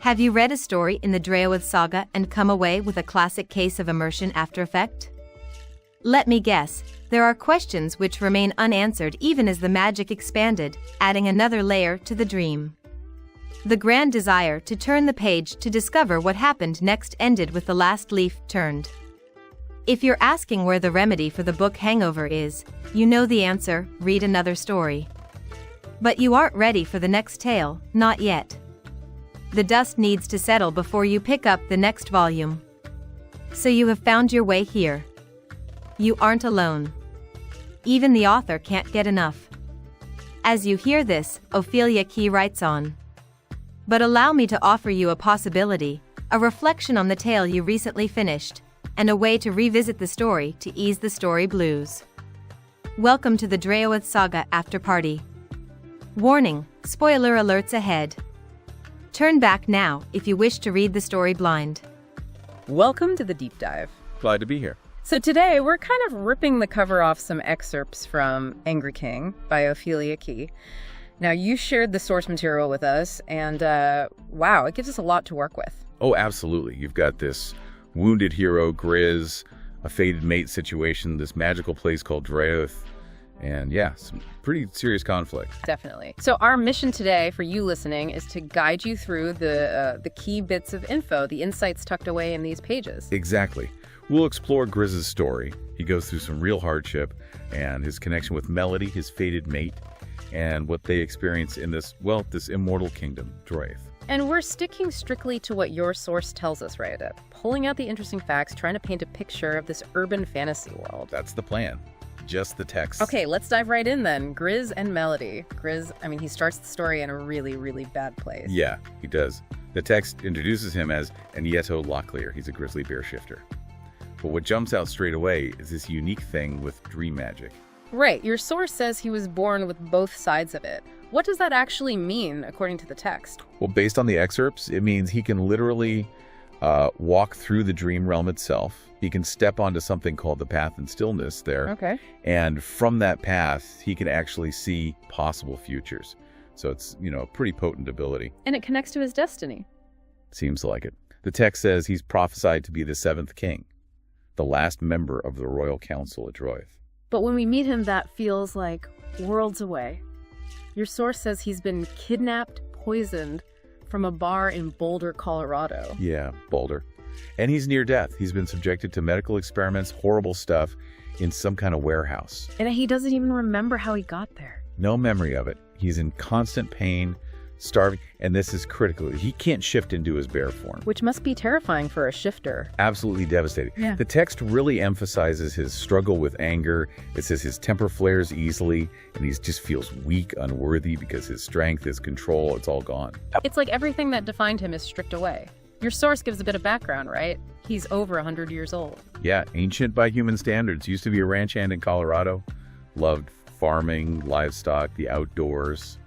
Have you read a story in the Draoithe Saga and come away with a classic case of immersion after effect? Let me guess, there are questions which remain unanswered even as the magic expanded, adding another layer to the dream. The grand desire to turn the page to discover what happened next ended with the last leaf turned. If you're asking where the remedy for the book Hangover is, you know the answer: read another story. But you aren't ready for the next tale, not yet. The dust needs to settle before you pick up the next volume. So you have found your way here. You aren't alone. Even the author can't get enough. As you hear this, Ophelia writes on. But allow me to offer you a possibility, a reflection on the tale you recently finished, and a way to revisit the story to ease the story blues. Welcome to the Draoithe Saga After Party. Warning, spoiler alerts ahead. Turn back now if you wish to read the story blind. Welcome to the deep dive. Glad to be here. So today we're kind of ripping the cover off some excerpts from Angry King by Ophelia. Now, you shared the source material with us, and wow, it gives us a lot to work with. Oh, absolutely. You've got this wounded hero, Grizz, a fated mate situation, this magical place called Draoithe, and yeah, some pretty serious conflict. Definitely. So our mission today for you listening is to guide you through the key bits of info, the insights tucked away in these pages. Exactly. We'll explore Grizz's story. He goes through some real hardship and his connection with Melody, his fated mate, and what they experience in this immortal kingdom, Draoithe. And we're sticking strictly to what your source tells us, Draoithe, pulling out the interesting facts, trying to paint a picture of this urban fantasy world. That's the plan. Just the text. Okay, let's dive right in then. Griz and Melody. Grizz, he starts the story in a really, really bad place. Yeah, he does. The text introduces him as Nieto Locklear. He's a grizzly bear shifter. But what jumps out straight away is this unique thing with dream magic. Right, your source says he was born with both sides of it. What does that actually mean, according to the text? Well, based on the excerpts, it means he can literally walk through the dream realm itself. He can step onto something called the path and stillness there. Okay. And from that path, he can actually see possible futures. So it's, a pretty potent ability. And it connects to his destiny. Seems like it. The text says he's prophesied to be the seventh king, the last member of the royal council at Draoithe. But when we meet him, that feels like worlds away. Your source says he's been kidnapped, poisoned from a bar in Boulder, Colorado. Yeah, Boulder. And he's near death. He's been subjected to medical experiments, horrible stuff, in some kind of warehouse. And he doesn't even remember how he got there. No memory of it. He's in constant pain, starving, and this is critical. He can't shift into his bear form. Which must be terrifying for a shifter. Absolutely devastating. Yeah. The text really emphasizes his struggle with anger. It says his temper flares easily, and he just feels weak, unworthy, because his strength, his control, it's all gone. It's like everything that defined him is stripped away. Your source gives a bit of background, right? He's over 100 years old. Yeah, ancient by human standards. Used to be a ranch hand in Colorado. Loved farming, livestock, the outdoors.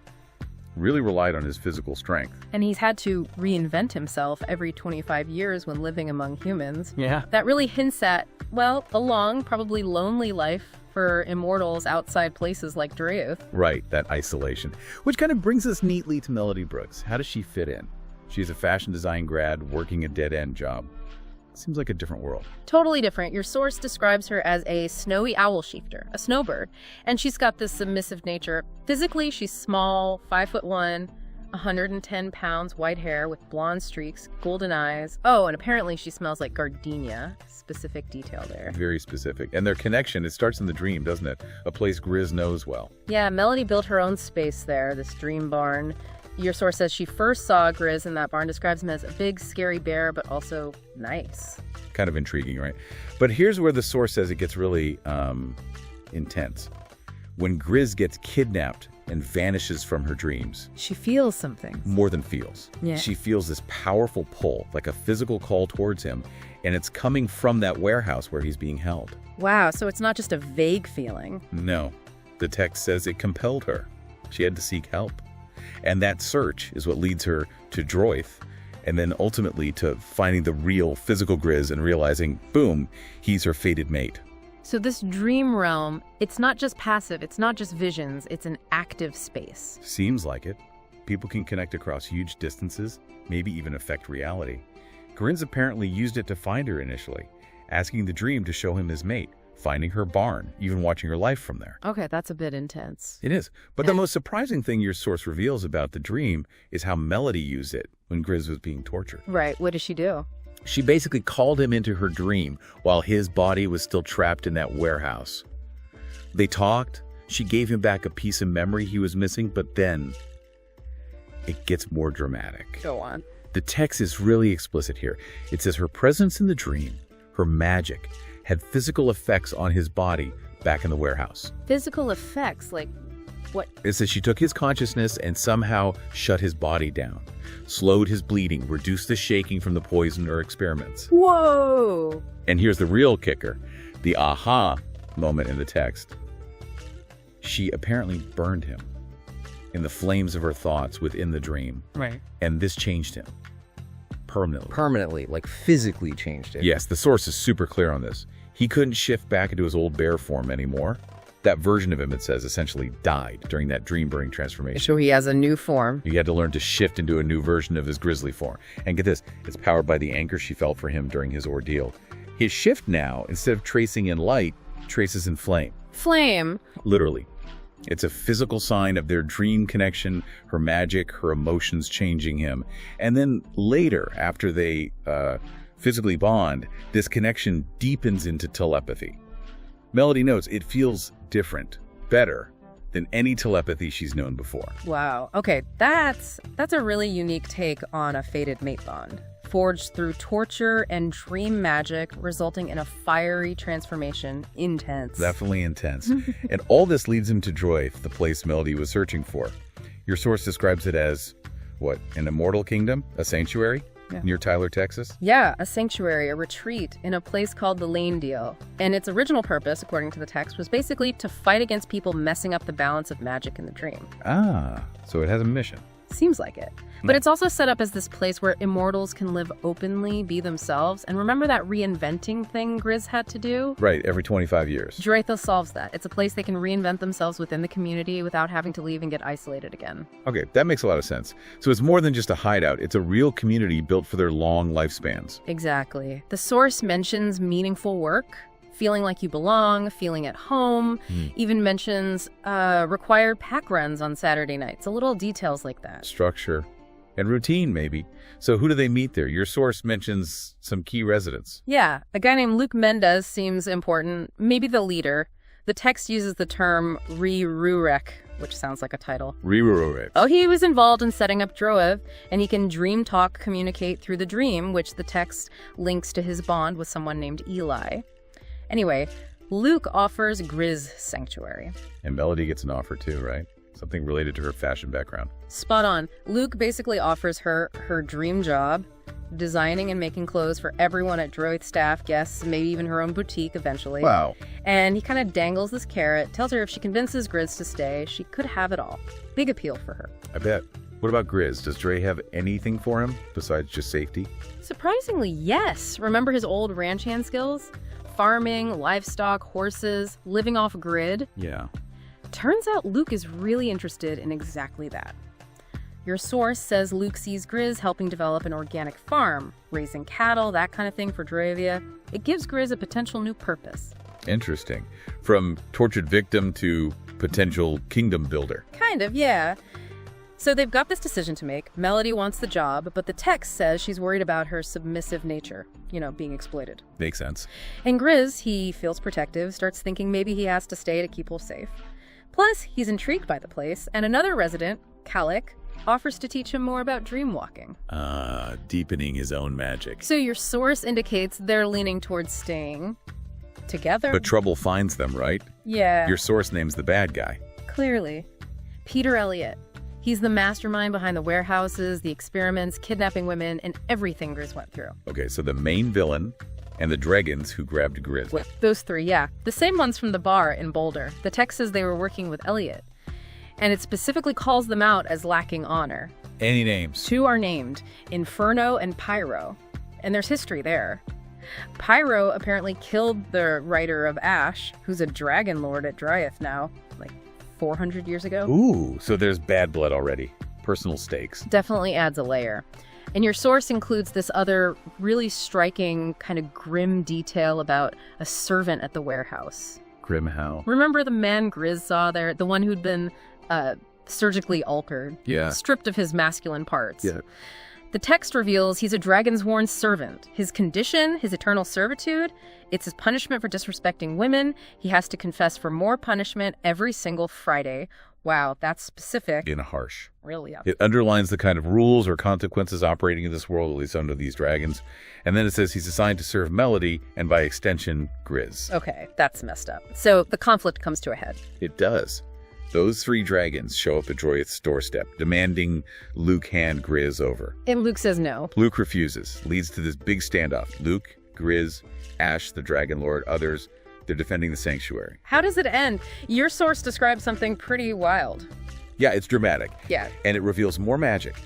Really relied on his physical strength. And he's had to reinvent himself every 25 years when living among humans. Yeah. That really hints at, a long, probably lonely life for immortals outside places like Draoithe. Right, that isolation. Which kind of brings us neatly to Melody Brooks. How does she fit in? She's a fashion design grad working a dead-end job. Seems like a different world. Totally different. Your source describes her as a snowy owl shifter, a snowbird, and she's got this submissive nature. Physically, she's small, 5'1", 110 pounds, white hair with blonde streaks, golden eyes. Oh, and apparently she smells like gardenia. Specific detail there. Very specific. And their connection, it starts in the dream, doesn't it? A place Grizz knows well. Yeah, Melody built her own space there, this dream barn. Your source says she first saw Grizz in that barn, describes him as a big, scary bear, but also nice. Kind of intriguing, right? But here's where the source says it gets really intense. When Grizz gets kidnapped and vanishes from her dreams. She feels something. More than feels. Yeah. She feels this powerful pull, like a physical call towards him, and it's coming from that warehouse where he's being held. Wow, so it's not just a vague feeling. No. The text says it compelled her. She had to seek help. And that search is what leads her to Draoithe, and then ultimately to finding the real physical Grizz and realizing, boom, he's her fated mate. So this dream realm, it's not just passive, it's not just visions, it's an active space. Seems like it. People can connect across huge distances, maybe even affect reality. Grizz apparently used it to find her initially, asking the dream to show him his mate, finding her barn, even watching her life from there. Okay, that's a bit intense. It is. But the most surprising thing your source reveals about the dream is how Melody used it when Grizz was being tortured. Right. What does she do? She basically called him into her dream while his body was still trapped in that warehouse. They talked. She gave him back a piece of memory he was missing, but then it gets more dramatic. Go on. The text is really explicit here. It says her presence in the dream, her magic, had physical effects on his body back in the warehouse. Physical effects? Like what? It says she took his consciousness and somehow shut his body down, slowed his bleeding, reduced the shaking from the poison or experiments. Whoa! And here's the real kicker, the aha moment in the text. She apparently burned him in the flames of her thoughts within the dream. Right. And this changed him. Permanently. Permanently, like physically changed it. Yes, the source is super clear on this. He couldn't shift back into his old bear form anymore. That version of him, it says, essentially died during that dream-burning transformation. So he has a new form. He had to learn to shift into a new version of his grizzly form. And get this, it's powered by the anger she felt for him during his ordeal. His shift now, instead of tracing in light, traces in flame. Flame? Literally. It's a physical sign of their dream connection, her magic, her emotions changing him. And then later, after they physically bond, this connection deepens into telepathy. Melody notes it feels different, better than any telepathy she's known before. Wow. Okay, that's a really unique take on a fated mate bond. Forged through torture and dream magic, resulting in a fiery transformation. Intense. Definitely intense. And all this leads him to Draoithe, the place Melody was searching for. Your source describes it as, what, an immortal kingdom? A sanctuary? Yeah. Near Tyler, Texas? Yeah, a sanctuary, a retreat in a place called the Lane Deal. And its original purpose, according to the text, was basically to fight against people messing up the balance of magic in the dream. Ah, so it has a mission. Seems like it. But it's also set up as this place where immortals can live openly, be themselves. And remember that reinventing thing Grizz had to do? Right, every 25 years. Draoithe solves that. It's a place they can reinvent themselves within the community without having to leave and get isolated again. Okay, that makes a lot of sense. So it's more than just a hideout. It's a real community built for their long lifespans. Exactly. The source mentions meaningful work, feeling like you belong, feeling at home, even mentions required pack runs on Saturday nights. A little details like that. Structure. And routine, maybe. So who do they meet there? Your source mentions some key residents. Yeah, a guy named Luke Mendez seems important, maybe the leader. The text uses the term Re-Rurek, which sounds like a title. Re-Rurek. Oh, he was involved in setting up Draoithe, and he can dream talk communicate through the dream, which the text links to his bond with someone named Eli. Anyway, Luke offers Grizz Sanctuary. And Melody gets an offer too, right? Something related to her fashion background. Spot on. Luke basically offers her dream job, designing and making clothes for everyone at Draoithe staff, guests, maybe even her own boutique eventually. Wow. And he kind of dangles this carrot, tells her if she convinces Grizz to stay, she could have it all. Big appeal for her. I bet. What about Grizz? Does Dre have anything for him besides just safety? Surprisingly, yes. Remember his old ranch hand skills? Farming, livestock, horses, living off grid. Yeah. Turns out Luke is really interested in exactly that. Your source says Luke sees Grizz helping develop an organic farm, raising cattle, that kind of thing for Draoithe. It gives Grizz a potential new purpose. Interesting. From tortured victim to potential kingdom builder. Kind of, yeah. So they've got this decision to make. Melody wants the job, but the text says she's worried about her submissive nature, being exploited. Makes sense. And Grizz, he feels protective, starts thinking maybe he has to stay to keep her safe. Plus, he's intrigued by the place, and another resident, Kodiak, offers to teach him more about dream walking. Deepening his own magic. So your source indicates they're leaning towards staying together. But trouble finds them, right? Yeah. Your source names the bad guy. Clearly. Peter Elliot. He's the mastermind behind the warehouses, the experiments, kidnapping women, and everything Grizz went through. Okay, so the main villain and the dragons who grabbed Grizz. Those three, yeah. The same ones from the bar in Boulder. The text says they were working with Elliot. And it specifically calls them out as lacking honor. Any names? Two are named, Inferno and Pyro. And there's history there. Pyro apparently killed the writer of Ash, who's a dragon lord at Draoithe now, like 400 years ago. Ooh, so there's bad blood already. personal stakes. Definitely adds a layer. And your source includes this other really striking, kind of grim detail about a servant at the warehouse. Grim how? Remember the man Grizz saw there? The one who'd been surgically altered? Yeah. Stripped of his masculine parts. Yeah. The text reveals he's a Dragonsworn servant. His condition, his eternal servitude, it's his punishment for disrespecting women. He has to confess for more punishment every single Friday. Wow, that's specific. In harsh. Really up. It underlines the kind of rules or consequences operating in this world, at least under these dragons. And then it says he's assigned to serve Melody, and by extension, Grizz. Okay, that's messed up. So the conflict comes to a head. It does. Those 3 dragons show up at Draoithe's doorstep, demanding Luke hand Grizz over. And Luke says no. Luke refuses, leads to this big standoff. Luke, Grizz, Ash, the Dragon Lord, others, they're defending the sanctuary. How does it end? Your source describes something pretty wild. Yeah, it's dramatic. Yeah. And it reveals more magic.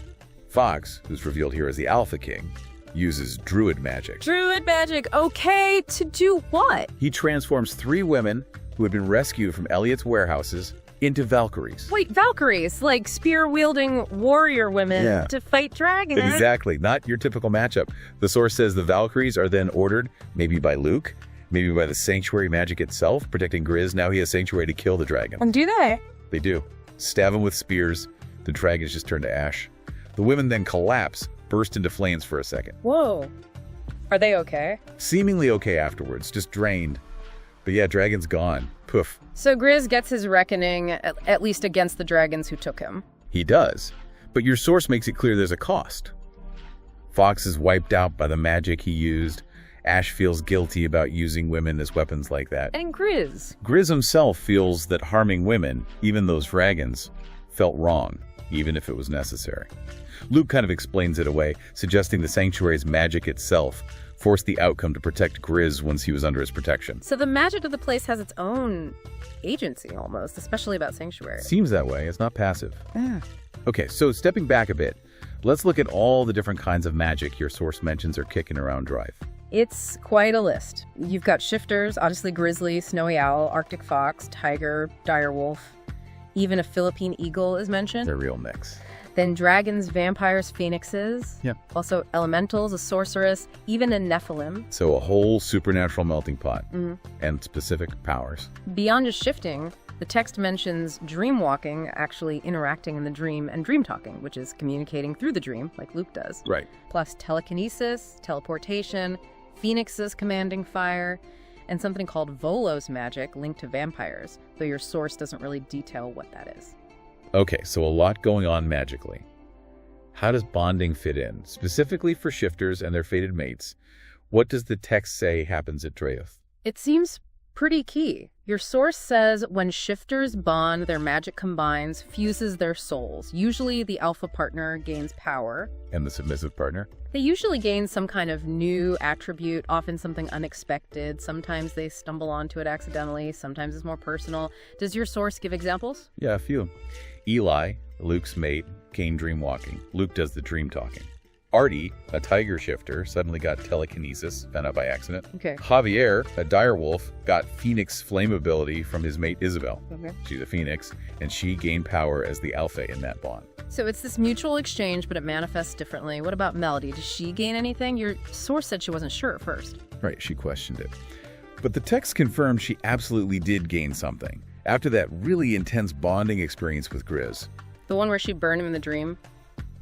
Fox, who's revealed here as the Alpha King, uses druid magic. Druid magic, okay, to do what? He transforms 3 women who had been rescued from Elliot's warehouses into Valkyries. Wait, Valkyries, like spear-wielding warrior women to fight dragons. Exactly, not your typical matchup. The source says the Valkyries are then ordered, maybe by Luke, maybe by the sanctuary magic itself, protecting Grizz. Now he has sanctuary to kill the dragon. And do they? They do. Stab him with spears. The dragons just turn to ash. The women then collapse, burst into flames for a second. Whoa. Are they okay? Seemingly okay afterwards, just drained. But yeah, dragon's gone. Poof. So Grizz gets his reckoning, at least against the dragons who took him. He does. But your source makes it clear there's a cost. Fox is wiped out by the magic he used. Ash feels guilty about using women as weapons like that. And Grizz. Grizz himself feels that harming women, even those dragons, felt wrong, even if it was necessary. Luke kind of explains it away, suggesting the sanctuary's magic itself forced the outcome to protect Grizz once he was under his protection. So the magic of the place has its own agency almost, especially about sanctuary. Seems that way. It's not passive. Okay, so stepping back a bit, let's look at all the different kinds of magic your source mentions are kicking around Draoithe. It's quite a list. You've got shifters, obviously grizzly, snowy owl, arctic fox, tiger, direwolf. Even a Philippine eagle is mentioned. It's a real mix. Then dragons, vampires, phoenixes. Yeah. Also elementals, a sorceress, even a Nephilim. So a whole supernatural melting pot and specific powers. Beyond just shifting, the text mentions dream walking, actually interacting in the dream, and dream talking, which is communicating through the dream, like Luke does. Right. Plus telekinesis, teleportation, phoenixes commanding fire, and something called Volo's magic linked to vampires, though your source doesn't really detail what that is. Okay, so a lot going on magically. How does bonding fit in? Specifically for shifters and their fated mates, what does the text say happens at Draoithe? It seems pretty key. Your source says when shifters bond, their magic combines, fuses their souls. Usually the alpha partner gains power. And the submissive partner? They usually gain some kind of new attribute, often something unexpected. Sometimes they stumble onto it accidentally. Sometimes it's more personal. Does your source give examples? Yeah, a few. Eli, Luke's mate, gained dream walking. Luke does the dream talking. Artie, a tiger shifter, suddenly got telekinesis, found out by accident. Okay. Javier, a direwolf, got phoenix flame ability from his mate Isabel. Okay. She's a phoenix, and she gained power as the alpha in that bond. So it's this mutual exchange, but it manifests differently. What about Melody? Does she gain anything? Your source said she wasn't sure at first. Right, she questioned it. But the text confirmed she absolutely did gain something after that really intense bonding experience with Grizz. The one where she burned him in the dream?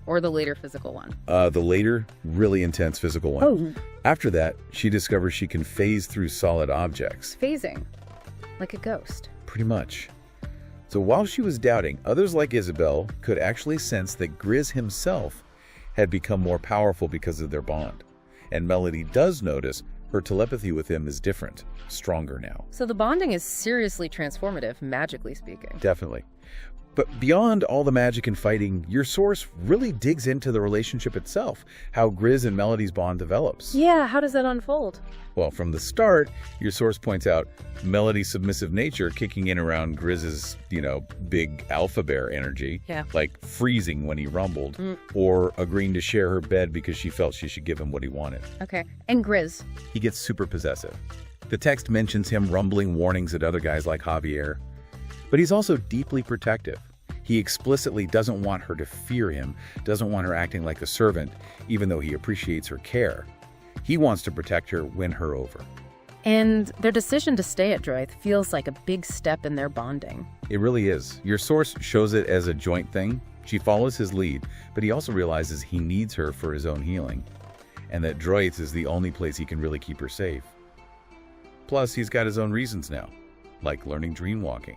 Or the later physical one? The later, really intense physical one. Oh. After that, she discovers she can phase through solid objects. Phasing. Like a ghost. Pretty much. So while she was doubting, others like Isabel could actually sense that Grizz himself had become more powerful because of their bond. And Melody does notice her telepathy with him is different, stronger now. So the bonding is seriously transformative, magically speaking. Definitely. But beyond all the magic and fighting, your source really digs into the relationship itself, how Griz and Melody's bond develops. Yeah, how does that unfold? Well, from the start, your source points out Melody's submissive nature kicking in around Grizz's, big alpha bear energy. Yeah. Like freezing when he rumbled, or agreeing to share her bed because she felt she should give him what he wanted. Okay. And Grizz? He gets super possessive. The text mentions him rumbling warnings at other guys like Javier, but he's also deeply protective. He explicitly doesn't want her to fear him, doesn't want her acting like a servant, even though he appreciates her care. He wants to protect her, win her over. And their decision to stay at Draoithe feels like a big step in their bonding. It really is. Your source shows it as a joint thing. She follows his lead, but he also realizes he needs her for his own healing, and that Draoithe is the only place he can really keep her safe. Plus, he's got his own reasons now, like learning dream walking.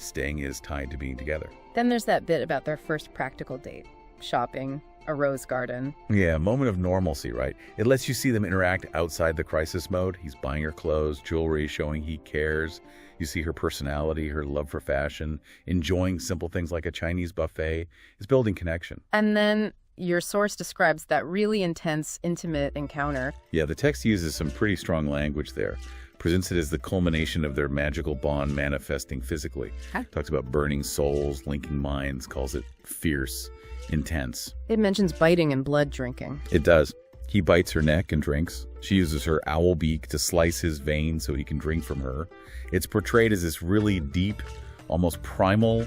Staying is tied to being together. Then there's that bit about their first practical date. Shopping, a rose garden. Yeah, a moment of normalcy, right? It lets you see them interact outside the crisis mode. He's buying her clothes, jewelry, showing he cares. You see her personality, her love for fashion, enjoying simple things like a Chinese buffet. It's building connection. And then your source describes that really intense, intimate encounter. Yeah, the text uses some pretty strong language there. Presents it as the culmination of their magical bond manifesting physically. Talks about burning souls, linking minds, calls it fierce, intense. It mentions biting and blood drinking. It does. He bites her neck and drinks. She uses her owl beak to slice his veins so he can drink from her. It's portrayed as this really deep, almost primal,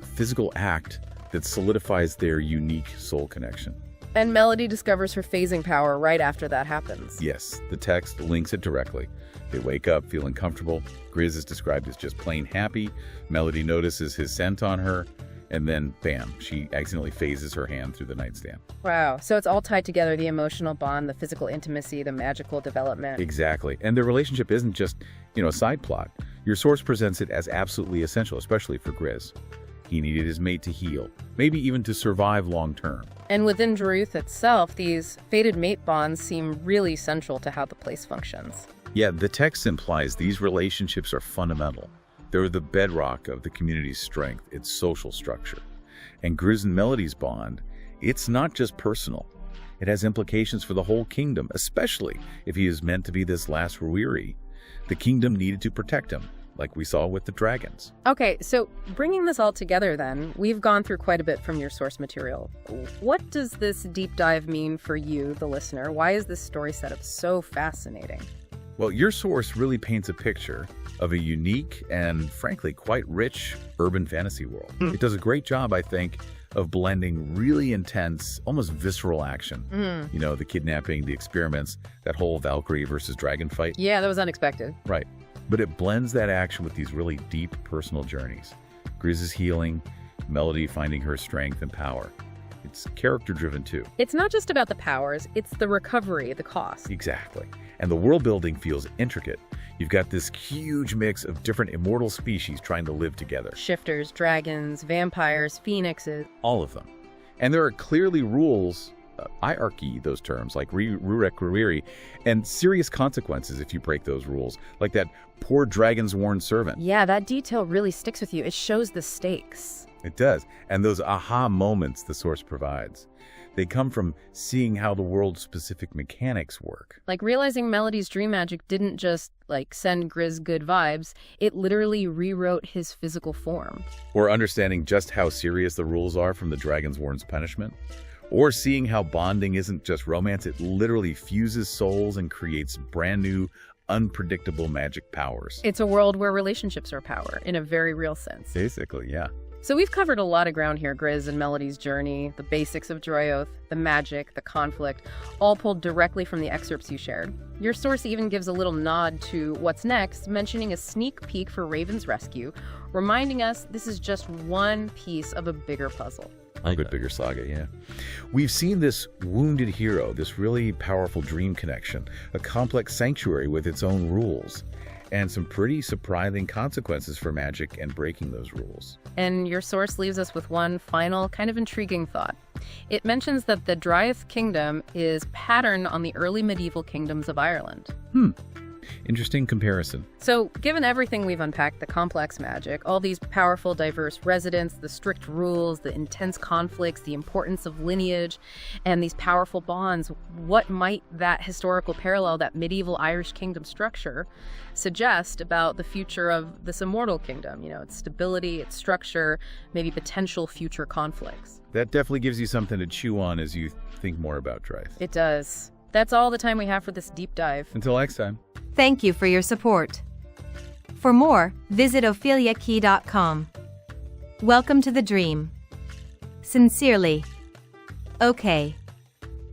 physical act that solidifies their unique soul connection. And Melody discovers her phasing power right after that happens. Yes, the text links it directly. They wake up feeling comfortable. Grizz is described as just plain happy. Melody notices his scent on her, and then, bam, she accidentally phases her hand through the nightstand. Wow. So it's all tied together, the emotional bond, the physical intimacy, the magical development. Exactly. And their relationship isn't just, a side plot. Your source presents it as absolutely essential, especially for Grizz. He needed his mate to heal, maybe even to survive long term. And within Draoithe itself, these fated mate bonds seem really central to how the place functions. Yeah, the text implies these relationships are fundamental. They're the bedrock of the community's strength, its social structure. And Griz and Melody's bond, it's not just personal. It has implications for the whole kingdom, especially if he is meant to be this last Rewiri. The kingdom needed to protect him, like we saw with the dragons. Okay, so bringing this all together then, we've gone through quite a bit from your source material. What does this deep dive mean for you, the listener? Why is this story setup so fascinating? Well, your source really paints a picture of a unique and, frankly, quite rich urban fantasy world. It does a great job, I think, of blending really intense, almost visceral action. The kidnapping, the experiments, that whole Valkyrie versus dragon fight. Yeah, that was unexpected. Right. But it blends that action with these really deep personal journeys. Grizz's healing, Melody finding her strength and power. It's character-driven, too. It's not just about the powers, it's the recovery, the cost. Exactly. And the world building feels intricate. You've got this huge mix of different immortal species trying to live together. Shifters, dragons, vampires, phoenixes. All of them. And there are clearly rules, hierarchy, those terms, like Rewiri, and serious consequences if you break those rules, like that poor dragon's worn servant. Yeah, that detail really sticks with you. It shows the stakes. It does. And those aha moments the source provides. They come from seeing how the world's specific mechanics work. Like realizing Melody's dream magic didn't just, send Grizz good vibes. It literally rewrote his physical form. Or understanding just how serious the rules are from the Dragon's Warren's punishment. Or seeing how bonding isn't just romance, it literally fuses souls and creates brand new, unpredictable magic powers. It's a world where relationships are power, in a very real sense. Basically, yeah. So we've covered a lot of ground here, Griz and Melody's journey, the basics of Draoithe, the magic, the conflict, all pulled directly from the excerpts you shared. Your source even gives a little nod to what's next, mentioning a sneak peek for Raven's rescue, reminding us this is just one piece of a bigger puzzle. A good bigger saga, yeah. We've seen this wounded hero, this really powerful dream connection, a complex sanctuary with its own rules, and some pretty surprising consequences for magic and breaking those rules. And your source leaves us with one final, kind of intriguing thought. It mentions that the Draoithe kingdom is patterned on the early medieval kingdoms of Ireland. Interesting comparison. So, given everything we've unpacked, the complex magic, all these powerful, diverse residents, the strict rules, the intense conflicts, the importance of lineage, and these powerful bonds, what might that historical parallel, that medieval Irish kingdom structure, suggest about the future of this immortal kingdom? Its stability, its structure, maybe potential future conflicts. That definitely gives you something to chew on as you think more about Draoithe. It does. That's all the time we have for this deep dive. Until next time. Thank you for your support. For more, visit opheliakey.com. Welcome to the dream. Sincerely. Okay.